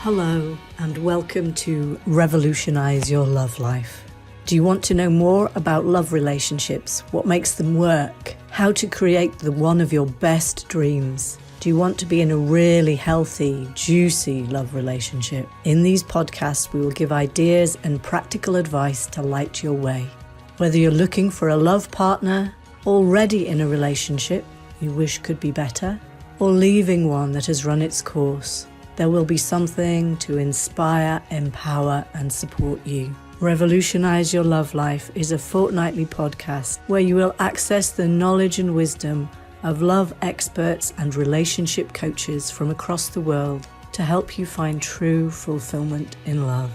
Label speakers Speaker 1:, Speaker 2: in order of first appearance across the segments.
Speaker 1: Hello and welcome to Revolutionise Your Love Life. Do you want to know more about love relationships, what makes them work, how to create the one of your best dreams? Do you want to be in a really healthy, juicy love relationship? In these podcasts, we will give ideas and practical advice to light your way. Whether you're looking for a love partner, already in a relationship you wish could be better, or leaving one that has run its course, there will be something to inspire, empower, and support you. Revolutionise Your Love Life is a fortnightly podcast where you will access the knowledge and wisdom of love experts and relationship coaches from across the world to help you find true fulfillment in love.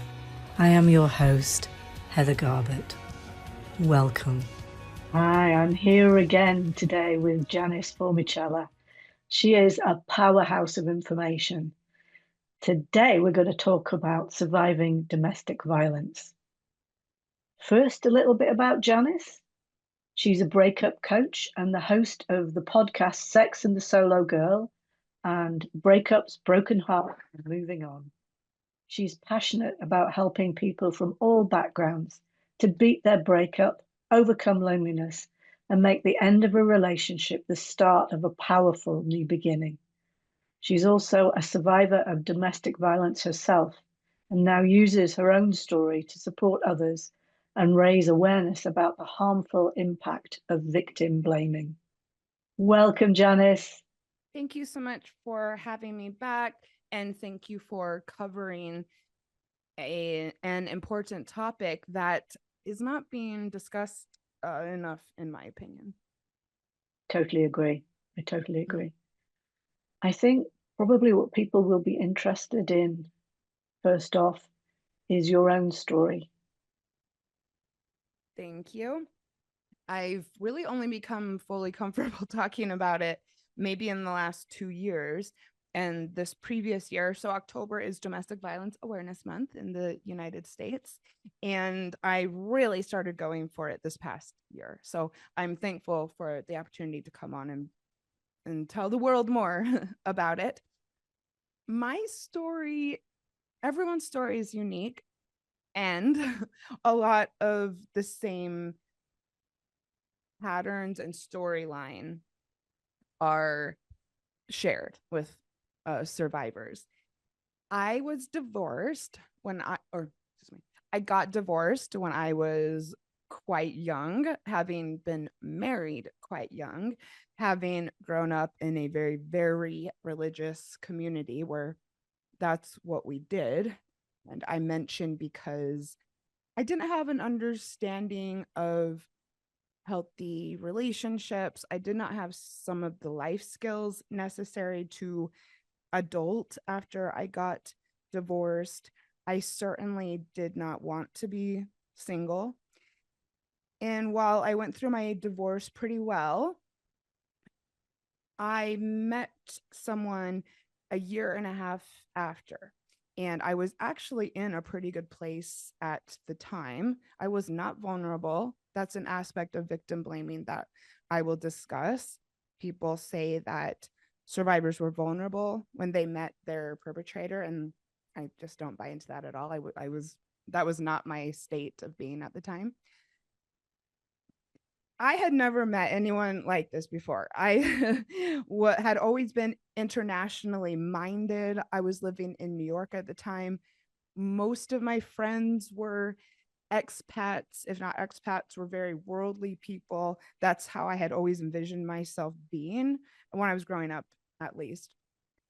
Speaker 1: I am your host, Heather Garbutt. Welcome. Hi, I'm here again today with Janice Formichella. She is a powerhouse of information. Today, we're going to talk about surviving domestic violence. First, a little bit about Janice. She's a breakup coach and the host of the podcast Sex and the Solo Girl and Breakups, Broken Heart, and Moving On. She's passionate about helping people from all backgrounds to beat their breakup, overcome loneliness, and make the end of a relationship the start of a powerful new beginning. She's also a survivor of domestic violence herself and now uses her own story to support others and raise awareness about the harmful impact of victim blaming. Welcome, Janice.
Speaker 2: Thank you so much for having me back, and thank you for covering an important topic that is not being discussed enough, in my opinion.
Speaker 1: Totally agree. I totally agree. I think probably what people will be interested in, first off, is your own story.
Speaker 2: Thank you. I've really only become fully comfortable talking about it maybe in the last 2 years. And this previous year, so October is Domestic Violence Awareness Month in the United States. And I really started going for it this past year. So I'm thankful for the opportunity to come on and tell the world more about it. My story, everyone's story is unique, and a lot of the same patterns and storyline are shared with survivors. I was divorced I got divorced when I was quite young, having been married quite young, having grown up in a very, very religious community where that's what we did. And I mentioned because I didn't have an understanding of healthy relationships. I did not have some of the life skills necessary to adult after I got divorced. I certainly did not want to be single. And while I went through my divorce pretty well, I met someone a year and a half after. And I was actually in a pretty good place at the time. I was not vulnerable. That's an aspect of victim blaming that I will discuss. People say that survivors were vulnerable when they met their perpetrator, and I just don't buy into that at all. That was not my state of being at the time. I had never met anyone like this before. I had always been internationally minded. I was living in New York at the time. Most of my friends were expats, if not expats, were very worldly people. That's how I had always envisioned myself being when I was growing up, at least.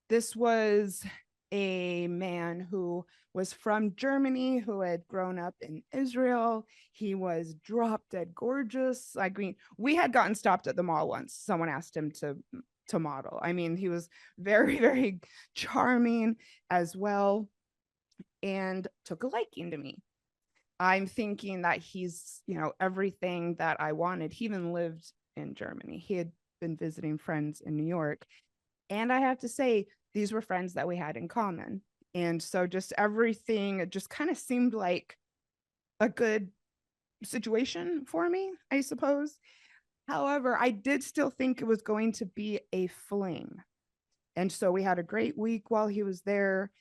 Speaker 2: This was a man who was from Germany, who had grown up in Israel. He was drop dead gorgeous. I mean, we had gotten stopped at the mall once. Someone asked him to model. I mean, he was very, very charming as well and took a liking to me. I'm thinking that he's, everything that I wanted. He even lived in Germany. He had been visiting friends in New York. And I have to say, these were friends that we had in common. And so just everything, it just kind of seemed like a good situation for me, I suppose. However, I did still think it was going to be a fling. And so we had a great week while he was there.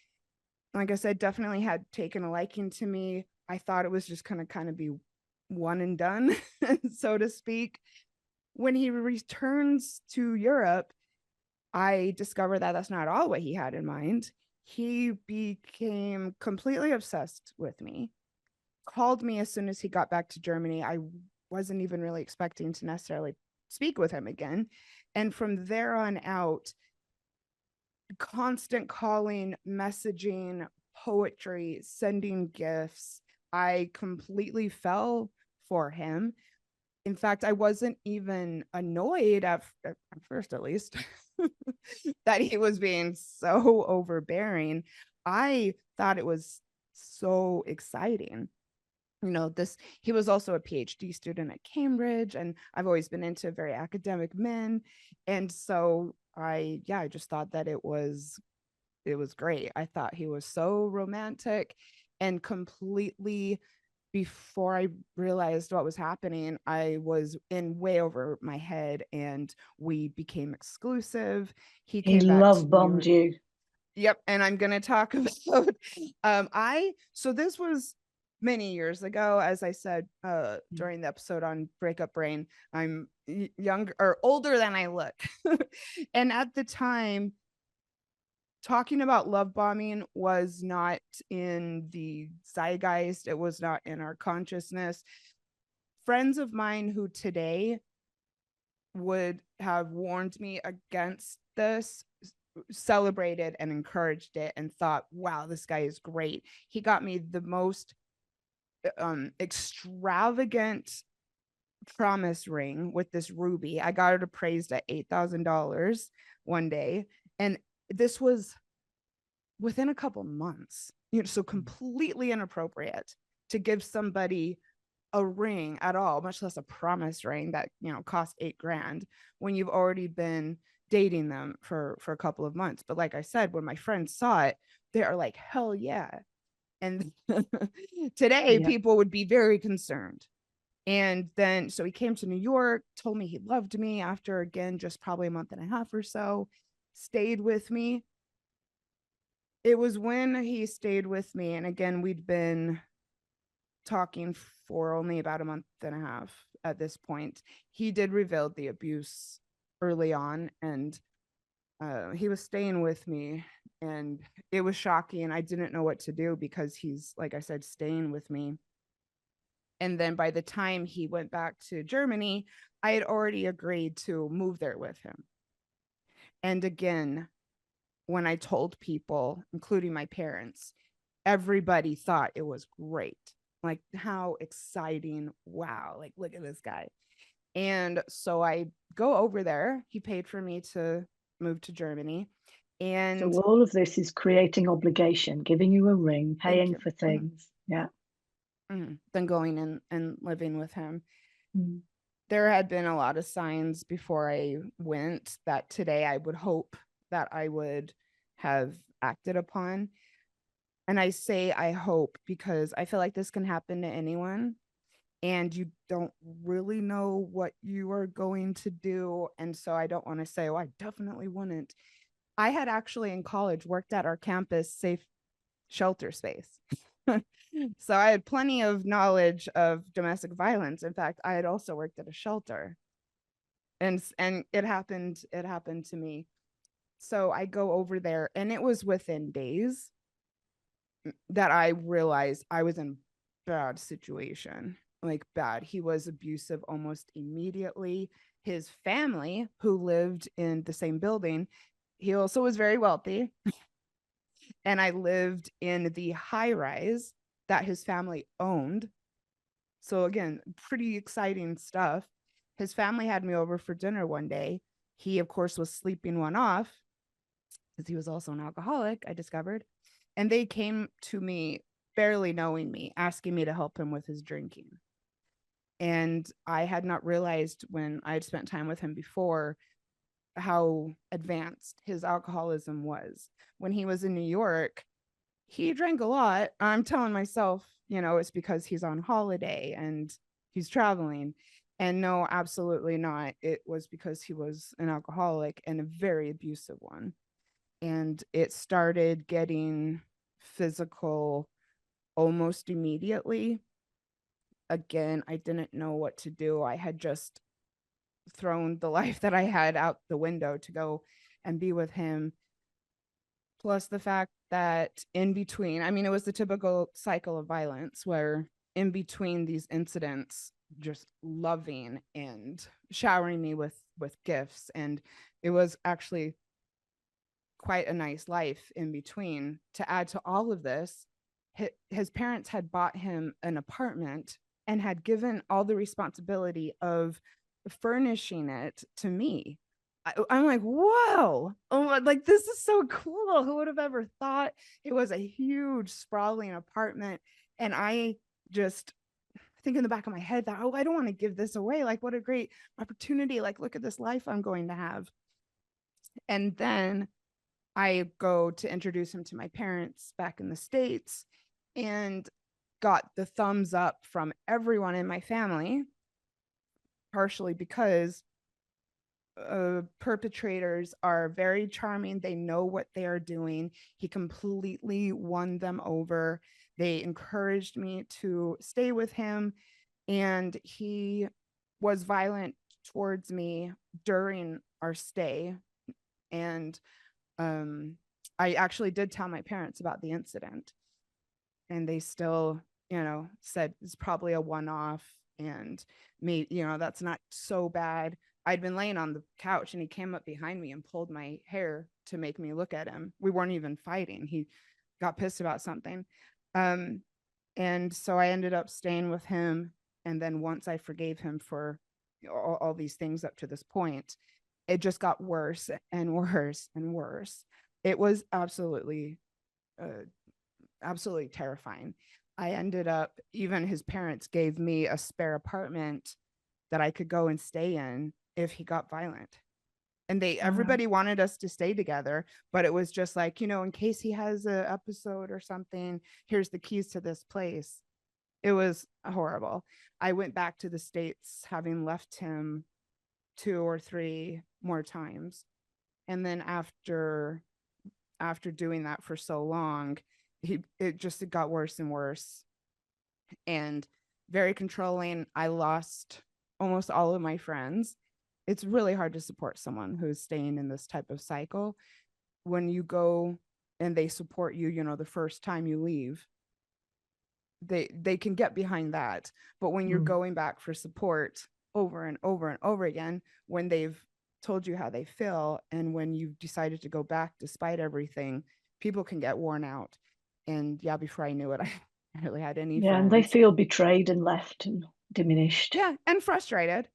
Speaker 2: like I said, definitely had taken a liking to me. I thought it was just going to kind of be one and done, so to speak. When he returns to Europe, I discovered that that's not all what he had in mind. He became completely obsessed with me, called me as soon as he got back to Germany. I wasn't even really expecting to necessarily speak with him again. And from there on out, constant calling, messaging, poetry, sending gifts. I completely fell for him. In fact, I wasn't even annoyed at first, at least, that he was being so overbearing. I thought it was so exciting. You know, this, he was also a PhD student at Cambridge, and I've always been into very academic men. And so I just thought that it was great. I thought he was so romantic, and completely, before I realized what was happening, I was in way over my head, and we became exclusive. He
Speaker 1: He
Speaker 2: came back to
Speaker 1: love
Speaker 2: New
Speaker 1: bombed
Speaker 2: York.
Speaker 1: you.
Speaker 2: Yep, and I'm going to talk about I so this was many years ago, as I said during the episode on breakup brain. I'm younger or older than I look. And at the time, talking about love bombing was not in the zeitgeist. It was not in our consciousness. Friends of mine who today would have warned me against this celebrated and encouraged it and thought, wow, this guy is great. He got me the most extravagant promise ring with this ruby. I got it appraised at $8,000 one day. And this was within a couple months, so completely inappropriate to give somebody a ring at all, much less a promise ring that, cost $8,000 when you've already been dating them for a couple of months. But like I said, when my friends saw it, they are like, hell yeah. And today
Speaker 1: Yeah.
Speaker 2: people would be very concerned. And then, so he came to New York, told me he loved me after, again, just probably a month and a half or so, stayed with me. It was when he stayed with me, and again, we'd been talking for only about a month and a half at this point. He did reveal the abuse early on, and he was staying with me, and it was shocking. I didn't know what to do because he's, like I said, staying with me. And then by the time he went back to Germany, I had already agreed to move there with him. And again, when I told people, including my parents, everybody thought it was great. Like, how exciting. Wow. Like, look at this guy. And so I go over there. He paid for me to move to Germany.
Speaker 1: So
Speaker 2: And
Speaker 1: all of this is creating obligation, giving you a ring,
Speaker 2: thank
Speaker 1: paying
Speaker 2: you.
Speaker 1: for things. Yeah.
Speaker 2: Then going in and living with him.
Speaker 1: Mm.
Speaker 2: There had been a lot of signs before I went that today I would hope that I would have acted upon. And I say I hope because I feel like this can happen to anyone, and you don't really know what you are going to do. And so I don't want to say, oh, I definitely wouldn't. I had actually in college worked at our campus safe shelter space. So I had plenty of knowledge of domestic violence. In fact, I had also worked at a shelter. And it happened to me. So I go over there, and it was within days that I realized I was in bad situation, like bad. He was abusive almost immediately. His family, who lived in the same building, he also was very wealthy. And I lived in the high rise that his family owned. So again, pretty exciting stuff. His family had me over for dinner one day. He, of course, was sleeping one off because he was also an alcoholic, I discovered. And they came to me, barely knowing me, asking me to help him with his drinking. And I had not realized when I had spent time with him before how advanced his alcoholism was. When he was in New York, he drank a lot. I'm telling myself, it's because he's on holiday and he's traveling. And no, absolutely not. It was because he was an alcoholic, and a very abusive one. And it started getting physical almost immediately. Again, I didn't know what to do. I had just thrown the life that I had out the window to go and be with him. Plus the fact that in between, I mean, it was the typical cycle of violence where in between these incidents, just loving and showering me with gifts. And it was actually quite a nice life in between. To add to all of this, his parents had bought him an apartment and had given all the responsibility of furnishing it to me. I'm like, whoa, oh, like this is so cool. Who would have ever thought? It was a huge, sprawling apartment. And I just think in the back of my head that, oh, I don't want to give this away. Like, what a great opportunity. Like, look at this life I'm going to have. And then I go to introduce him to my parents back in the States and got the thumbs up from everyone in my family, partially because perpetrators are very charming. They know what they are doing. He completely won them over. They encouraged me to stay with him, and he was violent towards me during our stay. And I actually did tell my parents about the incident, and they still, said it's probably a one-off, and me, that's not so bad. I'd been laying on the couch and he came up behind me and pulled my hair to make me look at him. We weren't even fighting. He got pissed about something. And so I ended up staying with him. And then once I forgave him for all these things up to this point, it just got worse and worse and worse. It was absolutely terrifying. I ended up, even his parents gave me a spare apartment that I could go and stay in if he got violent. And everybody wanted us to stay together, but it was just like, in case he has an episode or something, here's the keys to this place. It was horrible. I went back to the States having left him 2 or 3 more times. And then after doing that for so long, it got worse and worse, and very controlling. I lost almost all of my friends. It's really hard to support someone who's staying in this type of cycle. When you go and they support you, the first time you leave, they can get behind that. But when you're going back for support over and over and over again, when they've told you how they feel, and when you've decided to go back despite everything, people can get worn out. And yeah, before I knew it, I really had any friends.
Speaker 1: And they feel betrayed and left and diminished.
Speaker 2: Yeah, and frustrated.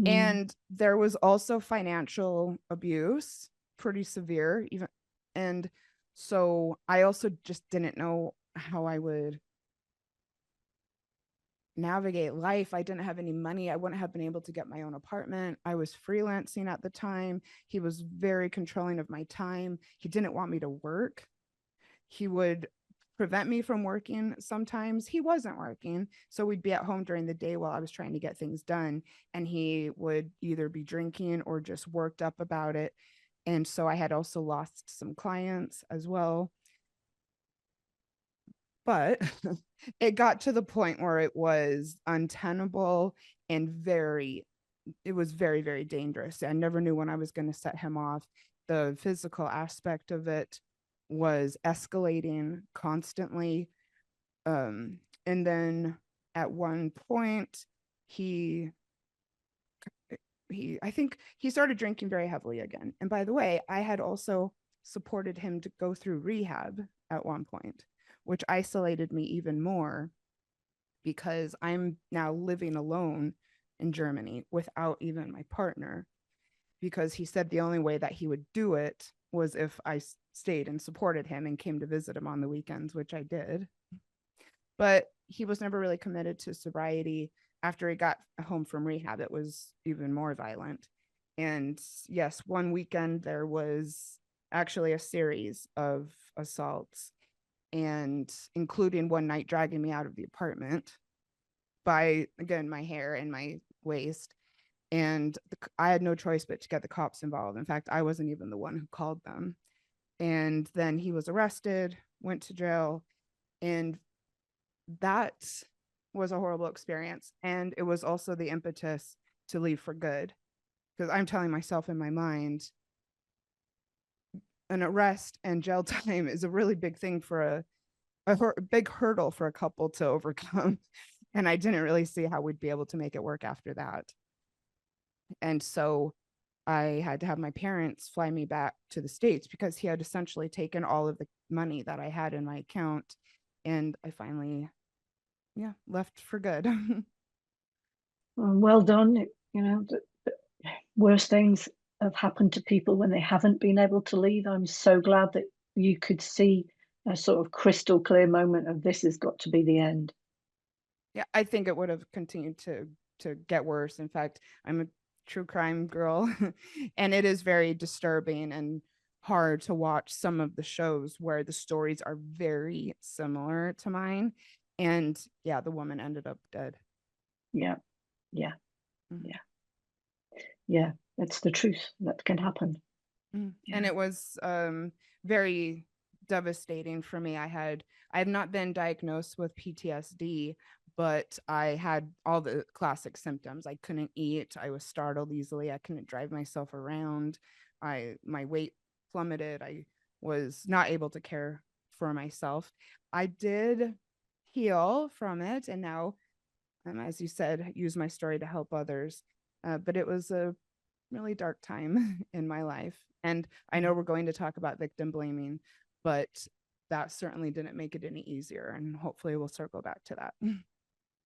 Speaker 2: And there was also financial abuse, pretty severe even. And so I also just didn't know how I would navigate life. I didn't have any money. I wouldn't have been able to get my own apartment. I was freelancing at the time. He was very controlling of my time. He didn't want me to work. He would prevent me from working. Sometimes he wasn't working, so we'd be at home during the day while I was trying to get things done, and he would either be drinking or just worked up about it. And so I had also lost some clients as well. But it got to the point where it was untenable and it was very, very dangerous. I never knew when I was going to set him off. The physical aspect of it was escalating constantly. And then at one point, I think he started drinking very heavily again. And by the way, I had also supported him to go through rehab at one point, which isolated me even more, because I'm now living alone in Germany without even my partner, because he said the only way that he would do it was if I stayed and supported him and came to visit him on the weekends, which I did. But he was never really committed to sobriety. After he got home from rehab, it was even more violent. And yes, one weekend there was actually a series of assaults, and including one night dragging me out of the apartment by, again, my hair and my waist. And I had no choice but to get the cops involved. In fact, I wasn't even the one who called them. And then he was arrested, went to jail, and that was a horrible experience. And it was also the impetus to leave for good, because I'm telling myself in my mind, an arrest and jail time is a really big thing for a big hurdle for a couple to overcome. And I didn't really see how we'd be able to make it work after that. And so I had to have my parents fly me back to the States, because he had essentially taken all of the money that I had in my account. And I finally, left for good.
Speaker 3: Well done. You know, the worst things have happened to people when they haven't been able to leave. I'm so glad that you could see a sort of crystal clear moment of this has got to be the end.
Speaker 2: Yeah, I think it would have continued to get worse. In fact, I'm a true crime girl, and it is very disturbing and hard to watch some of the shows where the stories are very similar to mine. And yeah, the woman ended up dead.
Speaker 3: Yeah, yeah,
Speaker 2: Mhm.
Speaker 3: yeah. That's the truth. That can happen. Yeah.
Speaker 2: And it was very devastating for me. I have not been diagnosed with PTSD, but I had all the classic symptoms. I couldn't eat, I was startled easily, I couldn't drive myself around, my weight plummeted, I was not able to care for myself. I did heal from it, and now, as you said, use my story to help others. But it was a really dark time in my life. And I know we're going to talk about victim blaming, but that certainly didn't make it any easier. And hopefully we'll circle back to that.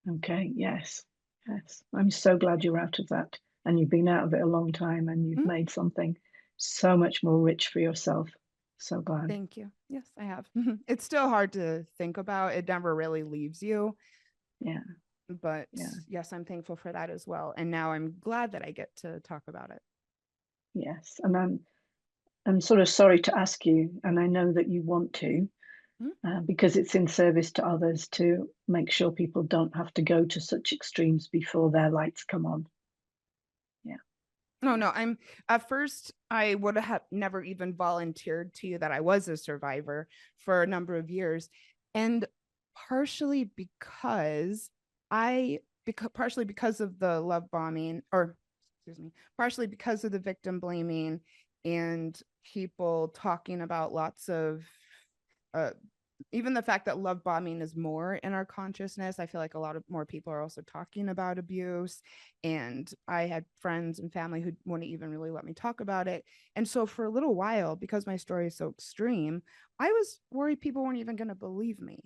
Speaker 3: Okay. Yes. Yes. I'm so glad you're out of that, and you've been out of it a long time, and you've made something so much more rich for yourself. So glad.
Speaker 2: Thank you. Yes, I have. It's still hard to think about. It never really leaves you.
Speaker 3: Yeah.
Speaker 2: But
Speaker 3: Yeah.
Speaker 2: yes, I'm thankful for that as well. And now I'm glad that I get to talk about it.
Speaker 3: Yes. And I'm sort of sorry to ask you, and I know that you want to, because it's in service to others, to make sure people don't have to go to such extremes before their lights come on. Yeah.
Speaker 2: No, no, I'm at first I would have never even volunteered to you that I was a survivor for a number of years. And partially because partially because of the love bombing, or excuse me, partially because of the victim blaming and people talking about lots of uh even the fact that love bombing is more in our consciousness. I feel like a lot of more people are also talking about abuse. And I had friends and family who wouldn't even really let me talk about it. And so for a little while, because my story is so extreme, I was worried people weren't even going to believe me.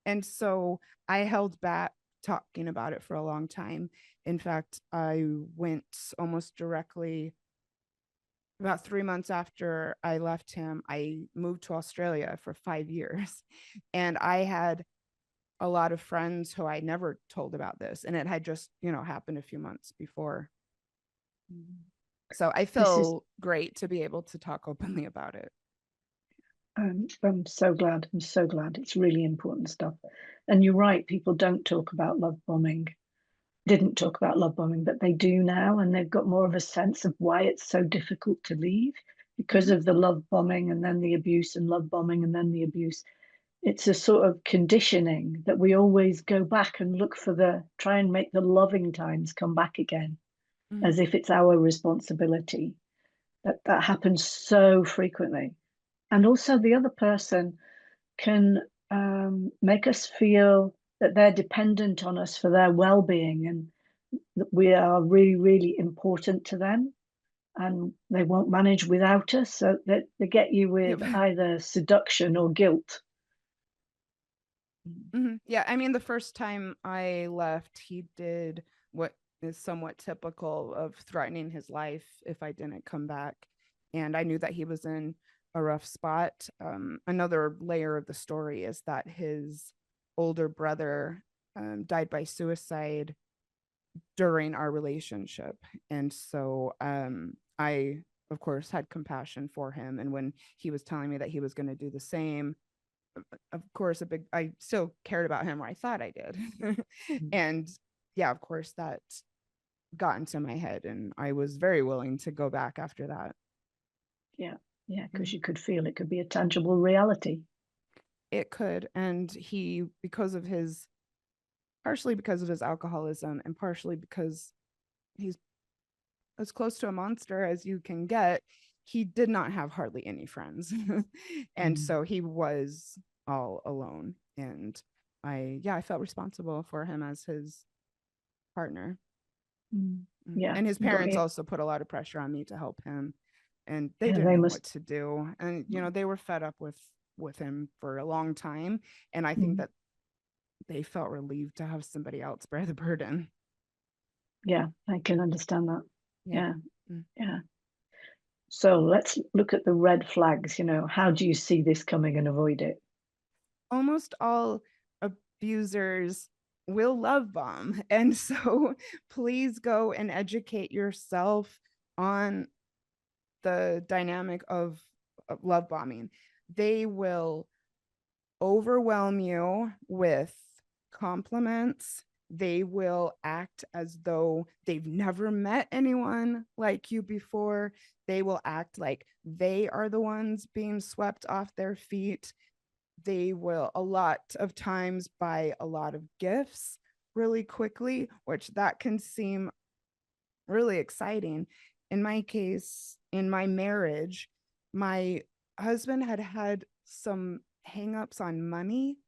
Speaker 2: And so I held back talking about it for a long time. In fact, I went almost directly about 3 months after I left him. I moved to Australia for 5 years. And I had a lot of friends who I never told about this. And it had just, happened a few months before. So I
Speaker 3: This is,
Speaker 2: feel great to be able to talk openly about it.
Speaker 3: I'm so glad. I'm so glad. It's really important stuff. And you're right, people don't talk about love bombing. Didn't talk about love bombing, but they do now. And they've got more of a sense of why it's so difficult to leave because of the love bombing and then the abuse, and love bombing and then the abuse. It's a sort of conditioning that we always go back and look for try and make the loving times come back again, as if it's our responsibility. That happens so frequently. And also the other person can make us feel that they're dependent on us for their well-being, and that we are really, really important to them, and they won't manage without us. So that they get you with
Speaker 2: Yep.
Speaker 3: either seduction or guilt.
Speaker 2: Yeah, I mean, the first time I left, he did what is somewhat typical of threatening his life if I didn't come back. And I knew that he was in a rough spot. Another layer of the story is that his older brother died by suicide during our relationship. And so I, of course, had compassion for him. And when he was telling me that he was going to do the same, of course, I still cared about him, or I thought I did. And yeah, of course, that got into my head, and I was very willing to go back after that.
Speaker 3: Yeah, yeah, because you could feel it could be a tangible reality.
Speaker 2: It could. And he, partially because of his alcoholism and partially because he's as close to a monster as you can get, he did not have hardly any friends. And so he was all alone. And I felt responsible for him as his partner.
Speaker 3: Yeah.
Speaker 2: And his parents also put a lot of pressure on me to help him. And they didn't know what to do. And, they were fed up with him for a long time. And I think that they felt relieved to have somebody else bear the burden.
Speaker 3: Yeah, I can understand that. Yeah.
Speaker 2: Mm.
Speaker 3: Yeah. So let's look at the red flags. How do you see this coming and avoid it?
Speaker 2: Almost all abusers will love bomb. And so please go and educate yourself on the dynamic of love bombing. They will overwhelm you with compliments. They will act as though they've never met anyone like you before. They will act like they are the ones being swept off their feet. They will a lot of times buy a lot of gifts really quickly, which that can seem really exciting. In my case, in my marriage, my husband had some hangups on money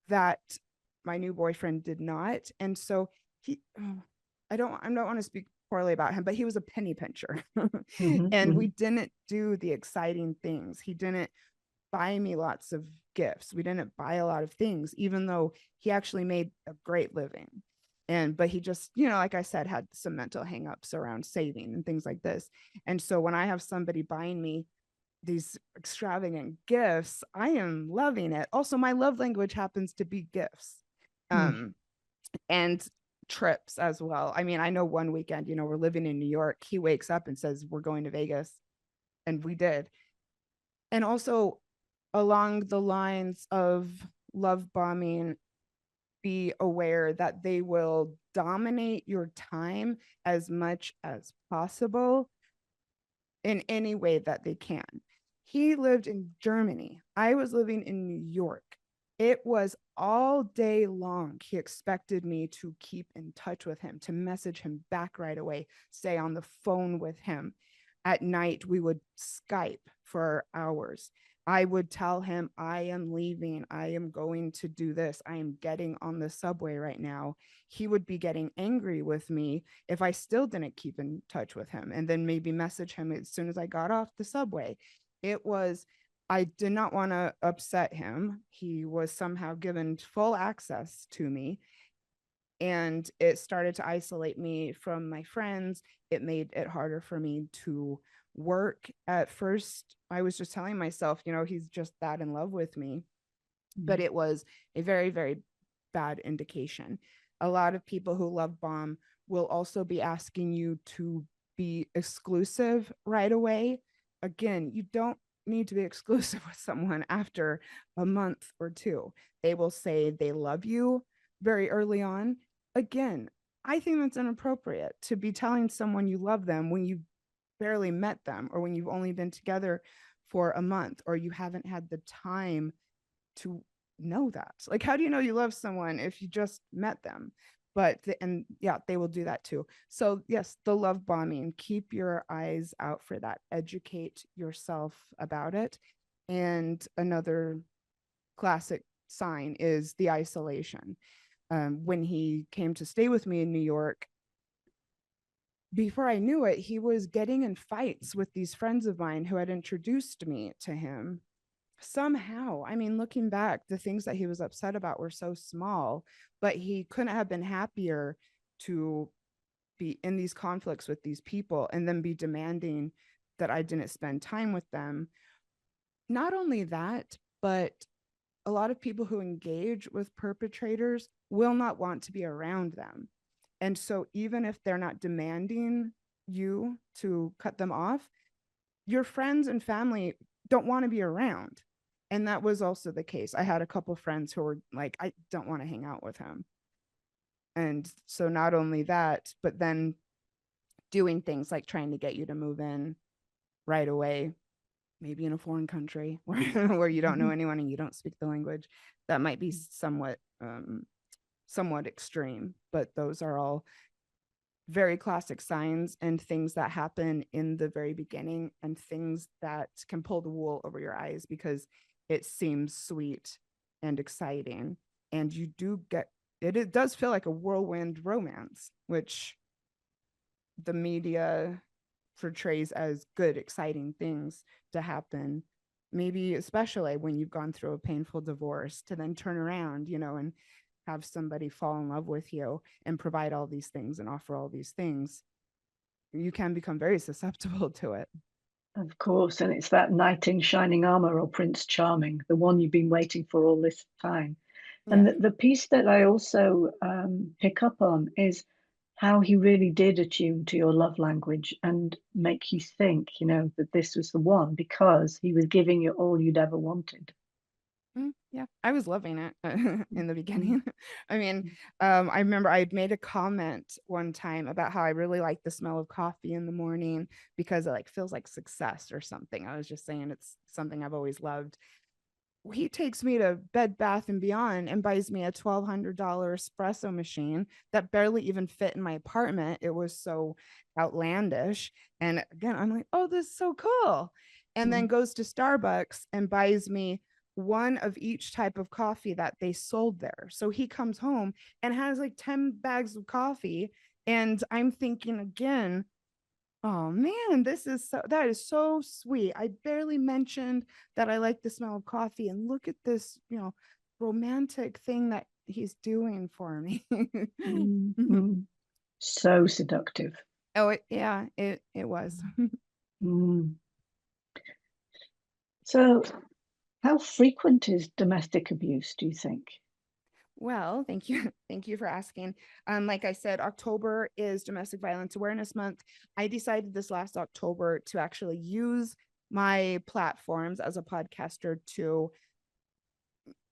Speaker 2: that my new boyfriend did not. And so I don't want to speak poorly about him, but he was a penny pincher. And we didn't do the exciting things. He didn't buy me lots of gifts. We didn't buy a lot of things, even though he actually made a great living. But he just, like I said, had some mental hangups around saving and things like this. And so when I have somebody buying me these extravagant gifts, I am loving it. Also, my love language happens to be gifts. And trips as well. I mean, I know one weekend, we're living in New York. He wakes up and says, we're going to Vegas. And we did. And also along the lines of love bombing, be aware that they will dominate your time as much as possible in any way that they can. He lived in Germany. I was living in New York. It was all day long. He expected me to keep in touch with him, to message him back right away, stay on the phone with him. At night, we would Skype for hours. I would tell him, I am leaving. I am going to do this. I am getting on the subway right now. He would be getting angry with me if I still didn't keep in touch with him, and then maybe message him as soon as I got off the subway. I did not want to upset him. He was somehow given full access to me, and it started to isolate me from my friends. It made it harder for me to work. At first, I was just telling myself, he's just that in love with me. But it was a very, very bad indication. A lot of people who love bomb will also be asking you to be exclusive right away. Again, you don't need to be exclusive with someone after a month or two. They will say they love you very early on. Again, I think that's inappropriate to be telling someone you love them when you barely met them, or when you've only been together for a month, or you haven't had the time to know that. Like, how do you know you love someone if you just met them? They will do that too. So yes, the love bombing, keep your eyes out for that. Educate yourself about it. And another classic sign is the isolation. When he came to stay with me in New York, before I knew it, he was getting in fights with these friends of mine who had introduced me to him. Somehow, I mean, looking back, the things that he was upset about were so small, but he couldn't have been happier to be in these conflicts with these people and then be demanding that I didn't spend time with them. Not only that, but a lot of people who engage with perpetrators will not want to be around them. And so even if they're not demanding you to cut them off, your friends and family don't want to be around. And that was also the case. I had a couple friends who were like, I don't want to hang out with him. And so not only that, but then doing things like trying to get you to move in right away. maybe in a foreign country where you don't know anyone and you don't speak the language. That might be somewhat extreme, but those are all very classic signs and things that happen in the very beginning, and things that can pull the wool over your eyes because it seems sweet and exciting, and you do get it. It does feel like a whirlwind romance, which the media portrays as good, exciting things to happen. Maybe especially when you've gone through a painful divorce, to then turn around, and have somebody fall in love with you and provide all these things and offer all these things, you can become very susceptible to it.
Speaker 3: Of course, and it's that knight in shining armor or Prince Charming, the one you've been waiting for all this time. And
Speaker 2: Yeah.
Speaker 3: the piece that I also pick up on is how he really did attune to your love language and make you think, that this was the one because he was giving you all you'd ever wanted.
Speaker 2: Yeah, I was loving it in the
Speaker 3: Mm,
Speaker 2: beginning. I mean, I remember I'd made a comment one time about how I really like the smell of coffee in the morning because it like feels like success or something. I was just saying it's something I've always loved. He takes me to Bed Bath and Beyond and buys me a $1,200 espresso machine that barely even fit in my apartment. It was so outlandish. And again, I'm like, oh, this is so cool. And then
Speaker 3: mm,
Speaker 2: goes to Starbucks and buys me one of each type of coffee that they sold there. So he comes home and has like 10 bags of coffee. And I'm thinking again, oh man, that is so sweet. I barely mentioned that I like the smell of coffee, and look at this, romantic thing that he's doing for me.
Speaker 3: mm. So seductive.
Speaker 2: It was.
Speaker 3: Mm. So, how frequent is domestic abuse, do you think?
Speaker 2: Well, thank you. Thank you for asking. Like I said, October is Domestic Violence Awareness Month. I decided this last October to actually use my platforms as a podcaster to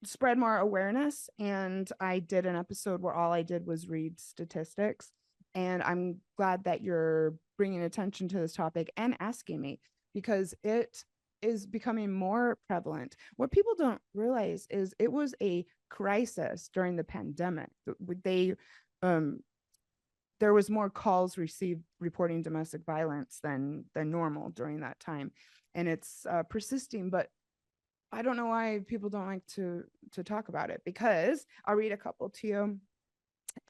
Speaker 2: spread more awareness. And I did an episode where all I did was read statistics. And I'm glad that you're bringing attention to this topic and asking me, because it is becoming more prevalent. What people don't realize is it was a crisis during the pandemic. They, there was more calls received reporting domestic violence than normal during that time, and it's persisting. But I don't know why people don't like to talk about it, because I'll read a couple to you.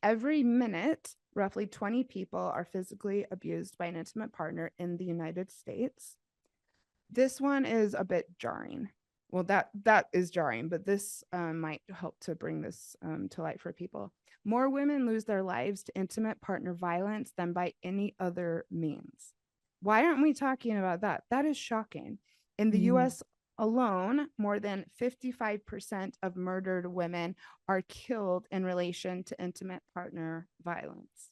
Speaker 2: Every minute, roughly 20 people are physically abused by an intimate partner in the United States. This one is a bit jarring. Well, that is jarring, but this might help to bring this to light for people. More women lose their lives to intimate partner violence than by any other means. Why aren't we talking about that? That is shocking. In the
Speaker 3: Mm.
Speaker 2: US alone, more than 55% of murdered women are killed in relation to intimate partner violence.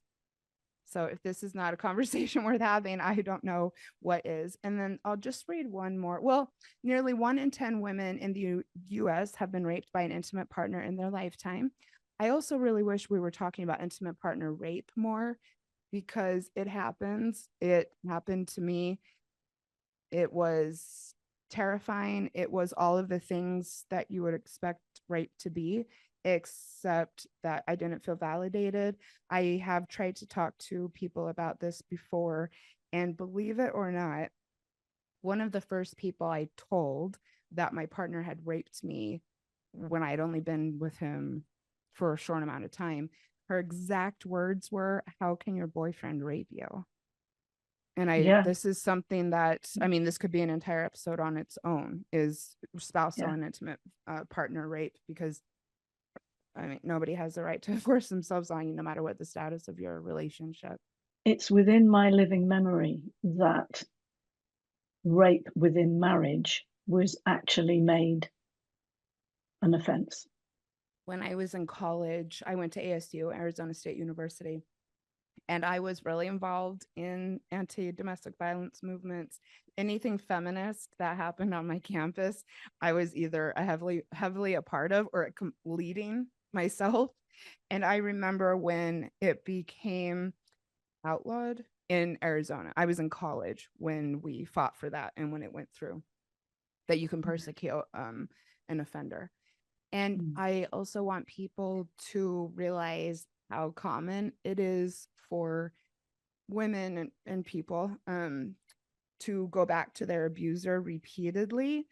Speaker 2: So if this is not a conversation worth having, I don't know what is. And then I'll just read one more. Well, nearly 1 in 10 women in the US have been raped by an intimate partner in their lifetime. I also really wish we were talking about intimate partner rape more, because it happens. It happened to me. It was terrifying. It was all of the things that you would expect rape to be, except that I didn't feel validated. I have tried to talk to people about this before, and believe it or not, one of the first people I told that my partner had raped me, when I had only been with him for a short amount of time, her exact words were, "How can your boyfriend rape you?" And
Speaker 3: Yeah,
Speaker 2: this is something that, I mean, this could be an entire episode on its own, is spousal
Speaker 3: yeah.
Speaker 2: and intimate partner rape, because I mean, nobody has the right to force themselves on you, no matter what the status of your relationship.
Speaker 3: It's within my living memory that rape within marriage was actually made an offense.
Speaker 2: When I was in college, I went to ASU, Arizona State University, and I was really involved in anti-domestic violence movements. Anything feminist that happened on my campus, I was either a heavily a part of or leading myself. And I remember when it became outlawed in Arizona. I was in college when we fought for that and when it went through. that you can persecute an offender. And I also want people to realize how common it is for women and people to go back to their abuser repeatedly,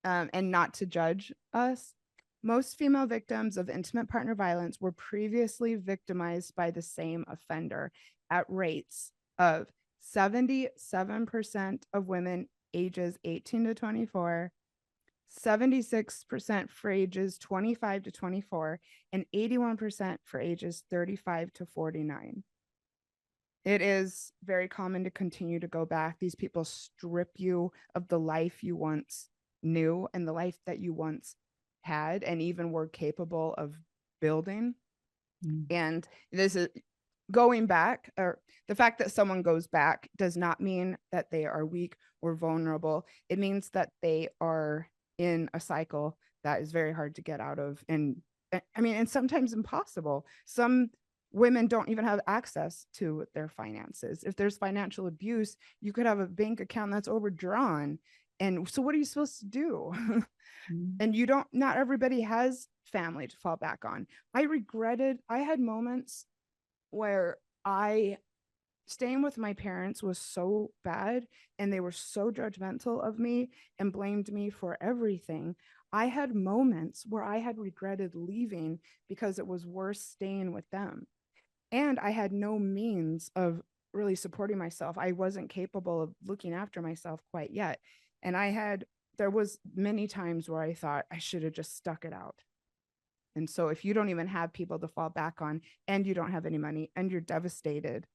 Speaker 2: and not to judge us. Most female victims of intimate partner violence were previously victimized by the same offender at rates of 77% of women ages 18 to 24, 76% for ages 25 to 24, and 81% for ages 35 to 49. It is very common to continue to go back. These people strip you of the life you once knew and the life that you once had and even were capable of building. And this is going back, or the fact that someone goes back does not mean that they are weak or vulnerable. It means that they are in a cycle that is very hard to get out of. And I mean, and sometimes impossible. Some women don't even have access to their finances. If there's financial abuse, you could have a bank account that's overdrawn. And so what are you supposed to do? And not everybody has family to fall back on. I had moments where staying with my parents was so bad and they were so judgmental of me and blamed me for everything. I had moments where I had regretted leaving because it was worse staying with them. And I had no means of really supporting myself. I wasn't capable of looking after myself quite yet. And there was many times where I thought I should have just stuck it out. And so if you don't even have people to fall back on and you don't have any money and you're devastated,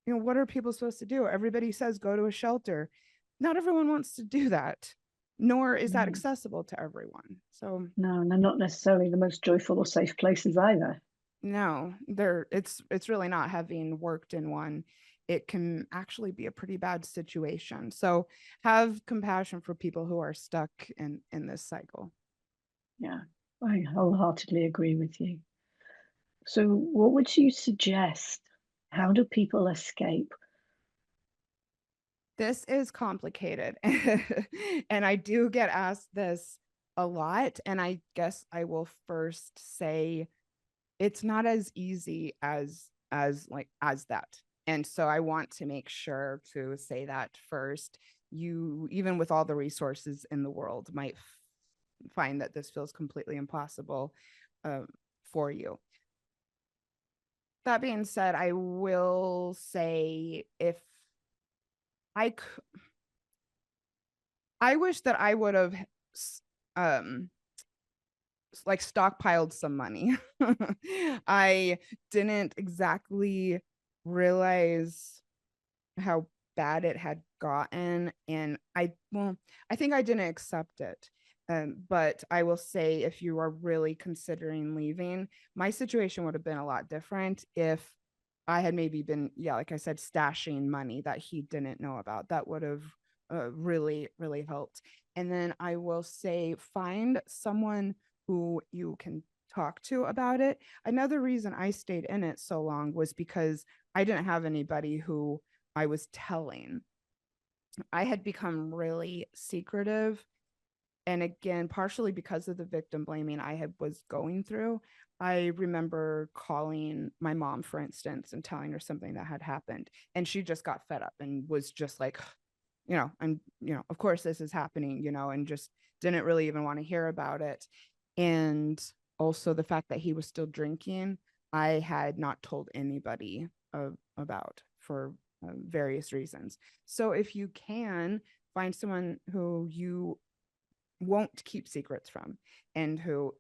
Speaker 2: what are people supposed to do? Everybody says go to a shelter. Not everyone wants to do that, nor is that accessible to everyone. So
Speaker 3: no, and they're not necessarily the most joyful or safe places either.
Speaker 2: No, it's really not. Having worked in one, it can actually be a pretty bad situation. So have compassion for people who are stuck in this cycle.
Speaker 3: Yeah, I wholeheartedly agree with you. So what would you suggest? How do people escape?
Speaker 2: This is complicated. And I do get asked this a lot. And I guess I will first say it's not as easy as that. And so I want to make sure to say that first. You, even with all the resources in the world, might find that this feels completely impossible for you. That being said, I will say I wish that I would have stockpiled some money. I didn't exactly realize how bad it had gotten, and I think I didn't accept it. But I will say, if you are really considering leaving, my situation would have been a lot different if I had maybe been, like I said, stashing money that he didn't know about. That would have really, really helped. And then I will say, find someone who you can talk to about it. Another reason I stayed in it so long was because I didn't have anybody who I was telling. I had become really secretive. And again, partially because of the victim blaming I was going through. I remember calling my mom, for instance, and telling her something that had happened. And she just got fed up and was just like, of course this is happening, and just didn't really even want to hear about it. And also the fact that he was still drinking, I had not told anybody about for various reasons. So if you can find someone who you won't keep secrets from, and who,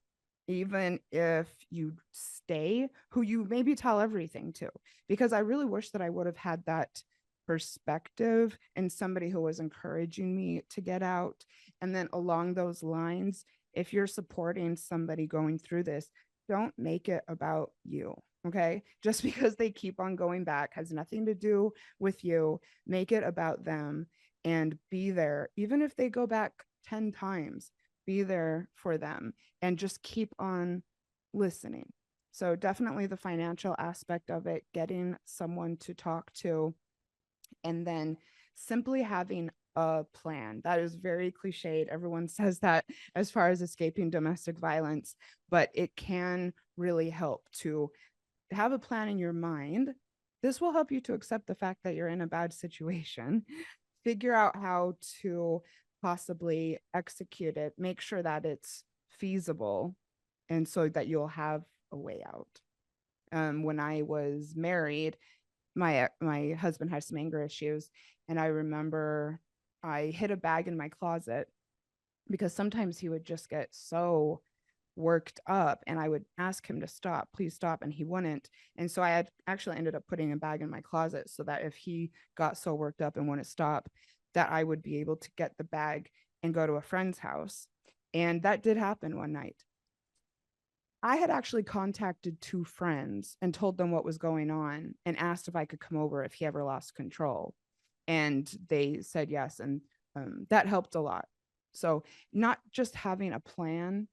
Speaker 2: even if you stay, who you maybe tell everything to, because I really wish that I would have had that perspective and somebody who was encouraging me to get out. And then along those lines, if you're supporting somebody going through this, don't make it about you. Okay. Just because they keep on going back has nothing to do with you. Make it about them and be there. Even if they go back 10 times, be there for them and just keep on listening. So definitely the financial aspect of it, getting someone to talk to, and then simply having a plan. That is very cliched. Everyone says that as far as escaping domestic violence, but it can really help to have a plan in your mind. This will help you to accept the fact that you're in a bad situation, figure out how to possibly execute it, make sure that it's feasible, and so that you'll have a way out. When I was married, my husband had some anger issues, and I remember I hid a bag in my closet because sometimes he would just get so worked up, and I would ask him to stop, please stop, and he wouldn't. And so I had actually ended up putting a bag in my closet so that if he got so worked up and wouldn't stop, that I would be able to get the bag and go to a friend's house. And that did happen one night. I had actually contacted two friends and told them what was going on and asked if I could come over if he ever lost control. And they said yes. And that helped a lot. So, not just having a plan,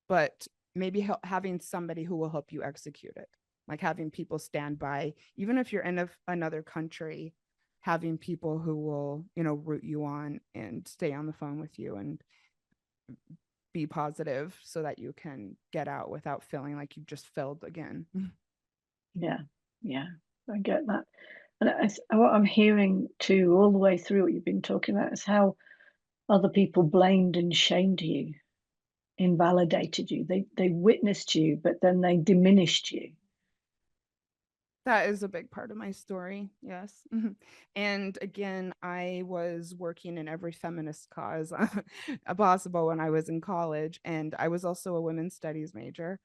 Speaker 2: but maybe having somebody who will help you execute it, like having people stand by, even if you're in another country, having people who will, root you on and stay on the phone with you and be positive so that you can get out without feeling like you just failed again.
Speaker 3: Yeah, yeah, I get that. And what I'm hearing too, all the way through what you've been talking about, is how other people blamed and shamed you, invalidated you. They witnessed you, but then they diminished you.
Speaker 2: That is a big part of my story. Yes. And again, I was working in every feminist cause possible when I was in college. And I was also a women's studies major.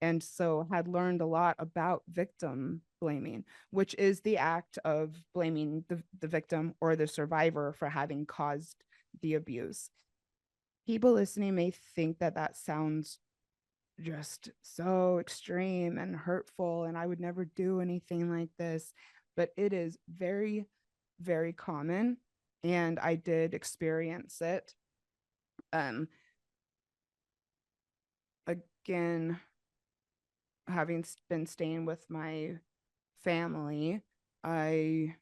Speaker 2: And so had learned a lot about victim blaming, which is the act of blaming the victim or the survivor for having caused the abuse. People listening may think that that sounds just so extreme and hurtful, and I would never do anything like this, but it is very, very common, and I did experience it. Again, having been staying with my family, I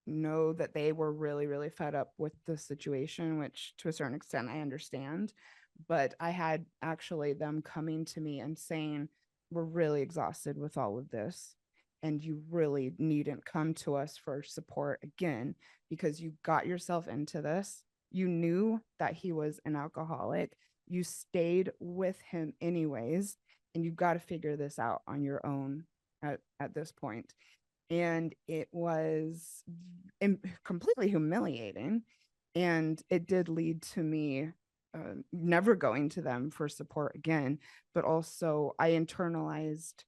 Speaker 2: know that they were really, really fed up with the situation, which to a certain extent I understand. But I had actually them coming to me and saying, we're really exhausted with all of this. And you really needn't come to us for support again because you got yourself into this. You knew that he was an alcoholic. You stayed with him anyways. And you've got to figure this out on your own at this point. And it was completely humiliating, and it did lead to me never going to them for support again, but also I internalized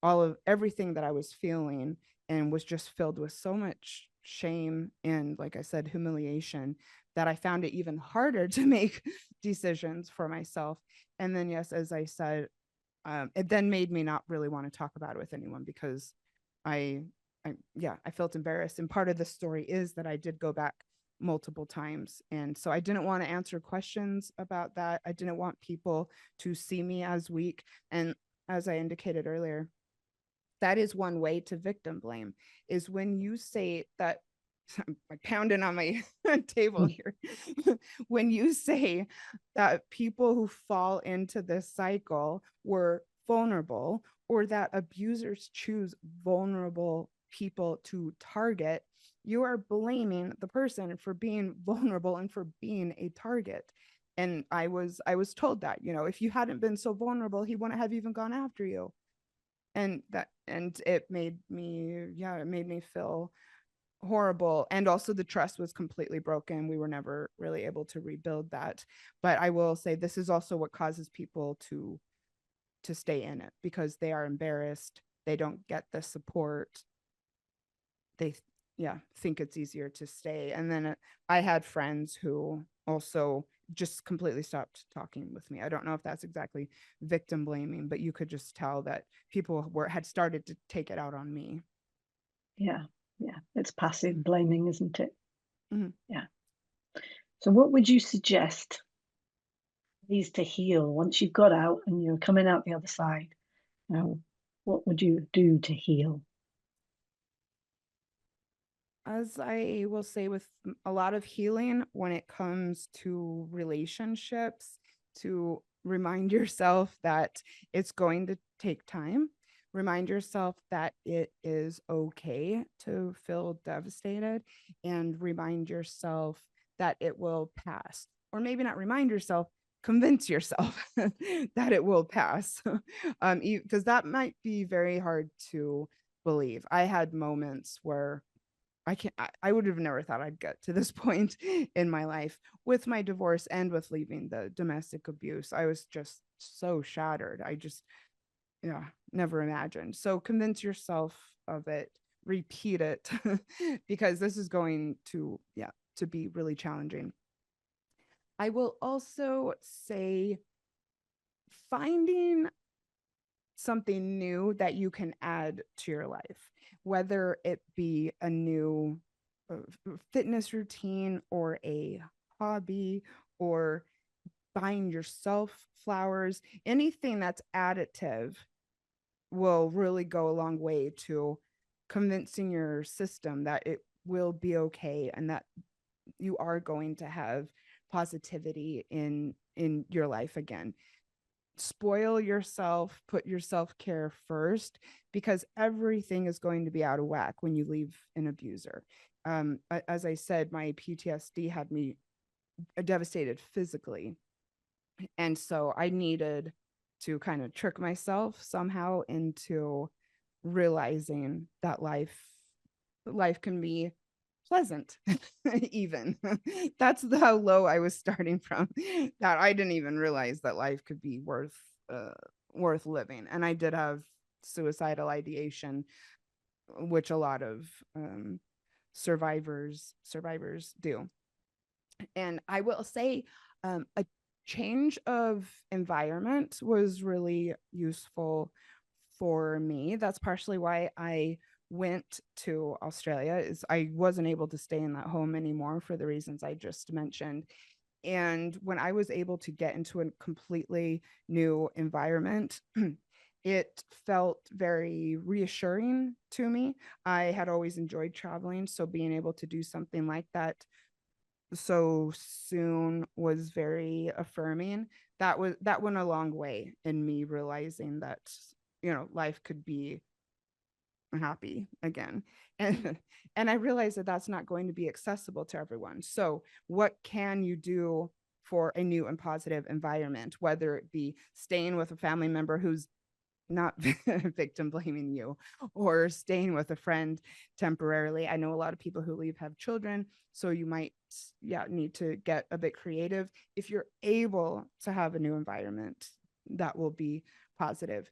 Speaker 2: all of everything that I was feeling and was just filled with so much shame and, like I said, humiliation, that I found it even harder to make decisions for myself. And then, yes, as I said, it then made me not really want to talk about it with anyone because I I felt embarrassed. And part of the story is that I did go back multiple times. And so I didn't want to answer questions about that. I didn't want people to see me as weak. And as I indicated earlier, that is one way to victim blame, is when you say that. I'm like pounding on my table here. When you say that people who fall into this cycle were vulnerable, or that abusers choose vulnerable people to target, you are blaming the person for being vulnerable and for being a target. And I was told that, if you hadn't been so vulnerable, he wouldn't have even gone after you. And it made me feel horrible. And also the trust was completely broken. We were never really able to rebuild that. But I will say this is also what causes people to stay in it, because they are embarrassed, they don't get the support, they think it's easier to stay. And then I had friends who also just completely stopped talking with me. I don't know if that's exactly victim blaming, but you could just tell that people had started to take it out on me.
Speaker 3: Yeah, it's passive blaming, isn't it?
Speaker 2: Mm-hmm.
Speaker 3: Yeah. So what would you suggest needs to heal once you've got out and you're coming out the other side? Now, what would you do to heal?
Speaker 2: As I will say with a lot of healing, when it comes to relationships, to remind yourself that it's going to take time. Remind yourself that it is okay to feel devastated, and remind yourself that it will pass. Or maybe not remind yourself, convince yourself that it will pass. Because that might be very hard to believe. I had moments where I would have never thought I'd get to this point in my life with my divorce and with leaving the domestic abuse. I was just so shattered. I just, yeah, never imagined. So convince yourself of it, repeat it, because this is going to, yeah, to be really challenging. I will also say finding something new that you can add to your life, whether it be a new fitness routine or a hobby, or buying yourself flowers. Anything that's additive will really go a long way to convincing your system that it will be okay, and that you are going to have positivity in your life again. Spoil yourself, put your self-care first, because everything is going to be out of whack when you leave an abuser. As I said, my PTSD had me devastated physically, and so I needed to kind of trick myself somehow into realizing that life can be pleasant. Even that's how low I was starting from, that I didn't even realize that life could be uh, worth living. And I did have suicidal ideation, which a lot of survivors do. And I will say, a change of environment was really useful for me. That's partially why I went to Australia, is I wasn't able to stay in that home anymore for the reasons I just mentioned. And when I was able to get into a completely new environment, it felt very reassuring to me. I had always enjoyed traveling, so being able to do something like that so soon was very affirming. That went a long way in me realizing that, life could be happy again. And I realized that that's not going to be accessible to everyone. So what can you do for a new and positive environment, whether it be staying with a family member who's not victim blaming you, or staying with a friend temporarily? I know a lot of people who leave have children, so you might, yeah, need to get a bit creative. If you're able to have a new environment, that will be positive.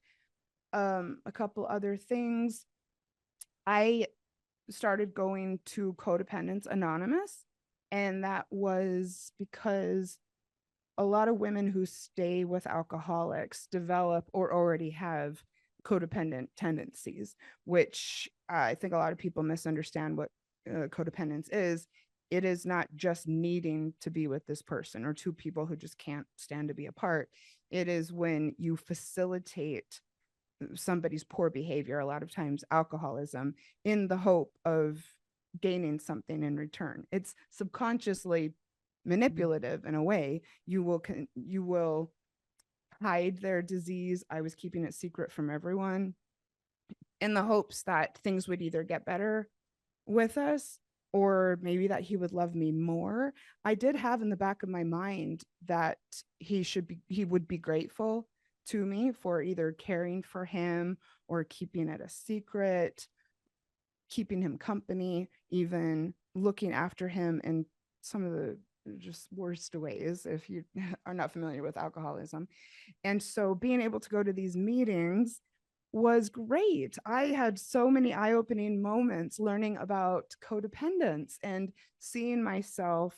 Speaker 2: A couple other things. I started going to Codependence Anonymous, and that was because a lot of women who stay with alcoholics develop or already have codependent tendencies, which I think a lot of people misunderstand what codependence is. It is not just needing to be with this person, or two people who just can't stand to be apart. It is when you facilitate somebody's poor behavior, a lot of times alcoholism, in the hope of gaining something in return. It's subconsciously manipulative in a way. You will hide their disease. I was keeping it secret from everyone in the hopes that things would either get better with us, or maybe that he would love me more. I did have in the back of my mind that he would be grateful to me for either caring for him or keeping it a secret, keeping him company, even looking after him in some of the just worst ways, if you are not familiar with alcoholism. And so being able to go to these meetings was great. I had so many eye-opening moments learning about codependence and seeing myself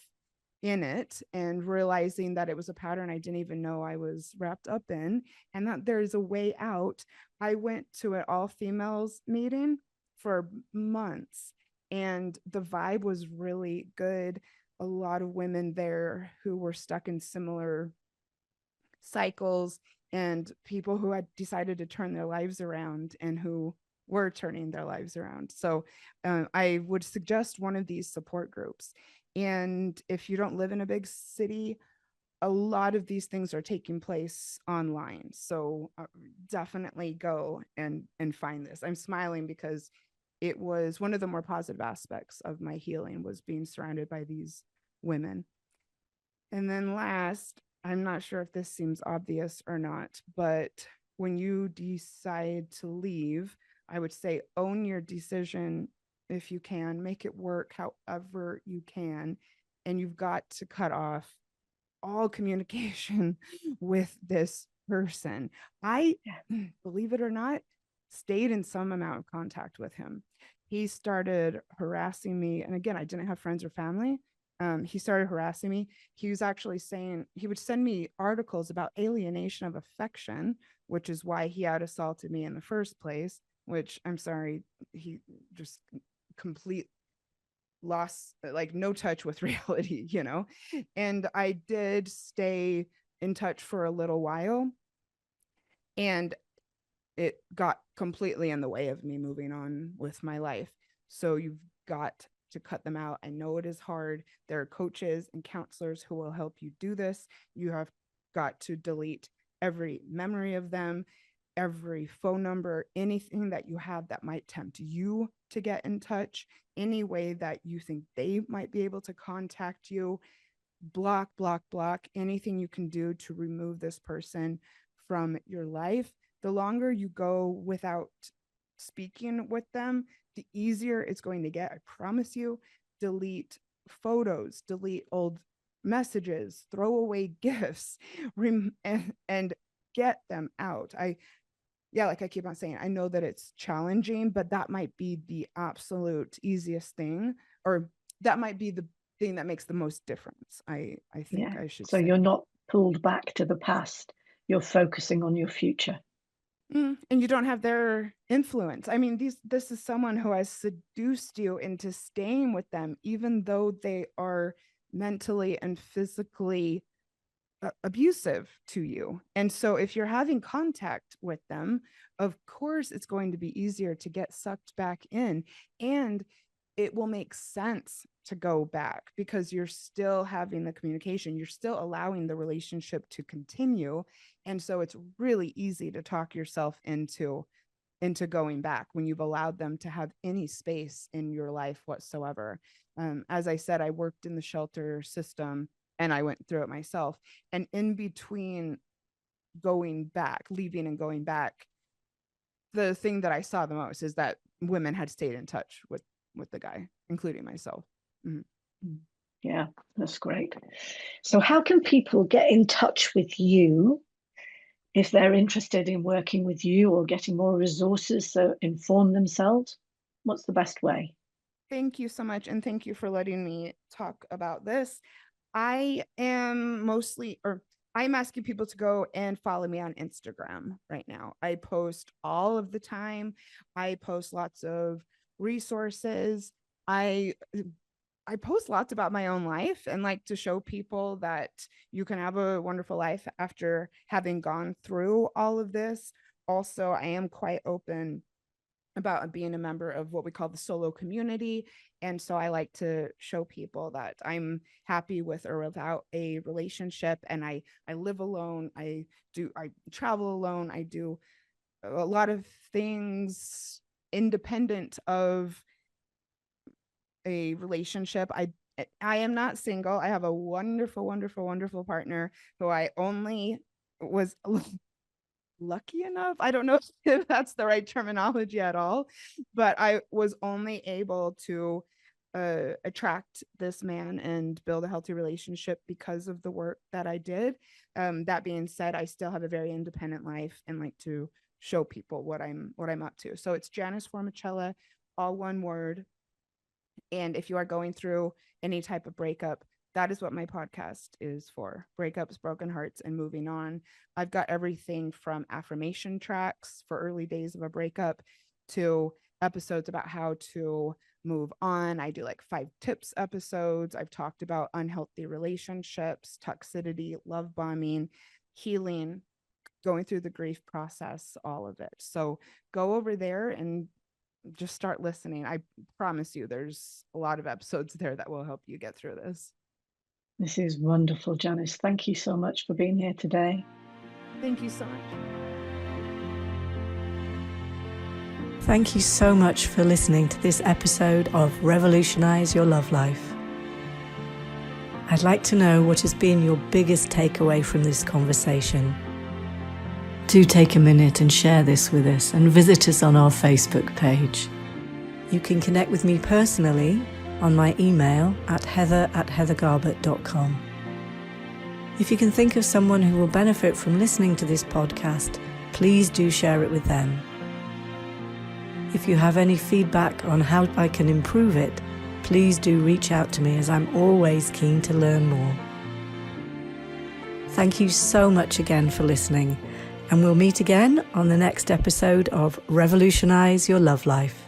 Speaker 2: in it, and realizing that it was a pattern I didn't even know I was wrapped up in, and that there's a way out. I went to an all-females meeting for months, and the vibe was really good. A lot of women there who were stuck in similar cycles, and people who had decided to turn their lives around, and who were turning their lives around. So I would suggest one of these support groups. And if you don't live in a big city, a lot of these things are taking place online. So definitely go and find this. I'm smiling because it was one of the more positive aspects of my healing was being surrounded by these women. And then last, I'm not sure if this seems obvious or not, but when you decide to leave, I would say own your decision if you can, make it work however you can. And you've got to cut off all communication with this person. I, believe it or not, stayed in some amount of contact with him. He started harassing me. And again, I didn't have friends or family. He started harassing me. He was actually saying he would send me articles about alienation of affection, which is why he had assaulted me in the first place, which I'm sorry, he just complete lost, like no touch with reality, you know. And I did stay in touch for a little while, and it got completely in the way of me moving on with my life. So you've got to cut them out. I know it is hard. There are coaches and counselors who will help you do this. You have got to delete every memory of them, every phone number, anything that you have that might tempt you to get in touch, any way that you think they might be able to contact you. Block, block, block, anything you can do to remove this person from your life. The longer you go without speaking with them, the easier it's going to get. I promise you. Delete photos, delete old messages, throw away gifts, and get them out. Like I keep on saying, I know that it's challenging, but that might be the absolute easiest thing, or that might be the thing that makes the most difference. I think I should
Speaker 3: So
Speaker 2: say.
Speaker 3: you're not pulled back to the past. You're focusing on your future.
Speaker 2: And you don't have their influence. I mean, this is someone who has seduced you into staying with them, even though they are mentally and physically abusive to you. And so if you're having contact with them, of course it's going to be easier to get sucked back in, and it will make sense to go back because you're still having the communication, you're still allowing the relationship to continue. And so it's really easy to talk yourself into going back when you've allowed them to have any space in your life whatsoever. As I said, I worked in the shelter system and I went through it myself. And in between going back, leaving and going back, the thing that I saw the most is that women had stayed in touch with the guy, including myself. Mm-hmm.
Speaker 3: Yeah, that's great. So how can people get in touch with you if they're interested in working with you or getting more resources to inform themselves? What's the best way?
Speaker 2: Thank you so much. And thank you for letting me talk about this. I'm asking people to go and follow me on Instagram right now. I post all of the time. I post lots of resources. I post lots about my own life and like to show people that you can have a wonderful life after having gone through all of this. Also, I am quite open about being a member of what we call the solo community. And so I like to show people that I'm happy with or without a relationship, and I live alone. I travel alone. I do a lot of things independent of a relationship. I am not single. I have a wonderful, wonderful, wonderful partner who I only was lucky enough. I don't know if that's the right terminology at all, but I was only able to attract this man and build a healthy relationship because of the work that I did. That being said, I still have a very independent life and like to show people what I'm up to. So it's Janice Formichella, all one word. And if you are going through any type of breakup, that is what my podcast is for: breakups, broken hearts, and moving on. I've got everything from affirmation tracks for early days of a breakup to episodes about how to move on. I do like 5 tips episodes. I've talked about unhealthy relationships, toxicity, love bombing, healing, going through the grief process, all of it. So go over there and just start listening. I promise you there's a lot of episodes there that will help you get through this.
Speaker 3: This is wonderful, Janice. Thank you so much for being here today.
Speaker 2: Thank you so much.
Speaker 1: Thank you so much for listening to this episode of Revolutionise Your Love Life. I'd like to know what has been your biggest takeaway from this conversation. Do take a minute and share this with us, and visit us on our Facebook page. You can connect with me personally on my email at heather@heathergarbutt.com. If you can think of someone who will benefit from listening to this podcast, please do share it with them. If you have any feedback on how I can improve it, please do reach out to me, as I'm always keen to learn more. Thank you so much again for listening, and we'll meet again on the next episode of Revolutionise Your Love Life.